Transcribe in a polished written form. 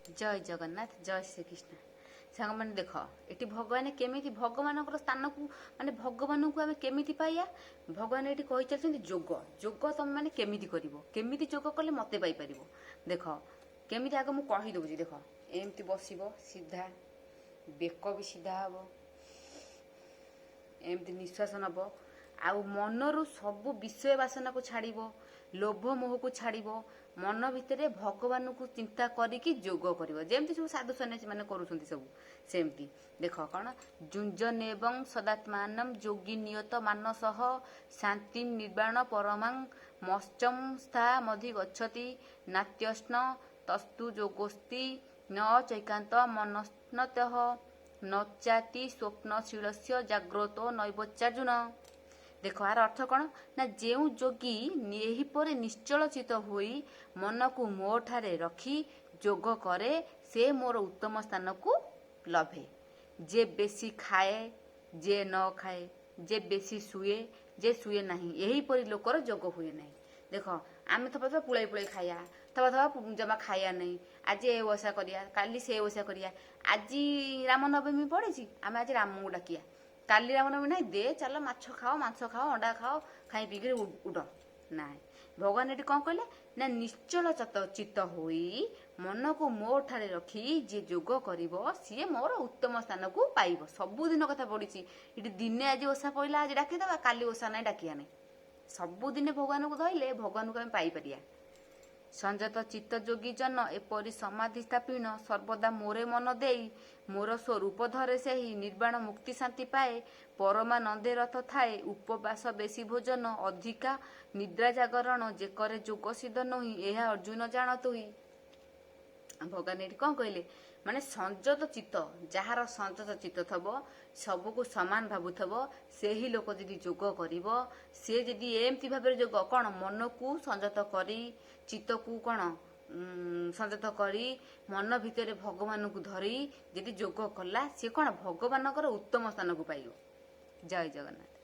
जय जगन्नाथ जय श्रीकृष्ण सांग मैंने देख ये भगवान केमी भगवान स्थान को माने भगवान को आम केमी पाइया भगवान ये कही चलते जोग जोग तुम मैंने केमी करमी जोग कले मत पाइपर देख केमी आग मुझे कहीदे देख एमती बस सीधा बेक भी सीधा हम एमती निश्वास नब आ मनरु सब विषय बासना को छाड़ लोभ मोह को छाड़ मन भितर भगवान को चिंता करिकी जोग कर जमती सब साधु सन्यासी मैंने करुँच सब सेमती देख कौन जुंजन एवं सदात्मान जोगी नियत मानस शांति निर्वाण परमा मश्चम स्था मधि गच्छति नात्यस्न तस्तु जोगोस्ति न चैकांत मनस्नत नचाति स्वप्नशील जाग्रतो नैवचार्जुन देख यार अर्थ कौन ना जो जोगी यहीपर निश्चल चित होई मन को मो ठारे रखी जोग करे से मोर उत्तम स्थान को लभे जे बेसी खाए जे न खाए जे बेसी शुए जे शुए नहीं यहीपरी लोकर जोग हुए नहीं देख आम थपा थपा पुलाई पुलाई खाया थपा थपा जमा खाया नहीं आज ए ओषा करिया काली से ओषा करिया आज रामनवमी पड़े आम आज राम को डाकिया काली रामनवमी ना दे चल माछ खाओ मांस खाओ अंडा खाओ खाई पीकर उड़ ना भगवान ये कौन कहले ना निश्चल चित्त होई मन को मो ठारे रखी जे जोग करिवो सी मोर उत्तम स्थान को पाइब सबुदिन कथा पड़ी ये दिने आज ओषा पड़ा आज डाकीदबा काली ओषा ना डाकिया नहीं सबुदिन भगवान को धरले भगवान को आम पाइपर संजत चित्त जोगी जन एपरी समाधि स्थापीन सर्वदा मोरे मन देई मोर स्वरूप धरे से ही निर्वाण मुक्ति शांति पाए परमानंदे रथ थाए उपवास बेसी भोजन अधिका निद्रा जागरण जे करे जोग सिद्ध नही यह अर्जुन जानत ही भगवान ये कौन कहले माने संजत चित्त जार संजत चित्त थब सबको सामान भावुथब से ही लोक जदि जोग करिव से जदि एमती भाव जोग कौन मन को संजत करी चित्त को कौन संजत करी मन भितर भगवान को धरी जदि जोग कला सी कौन भगवान उत्तम स्थान को पाइब जय जगन्नाथ।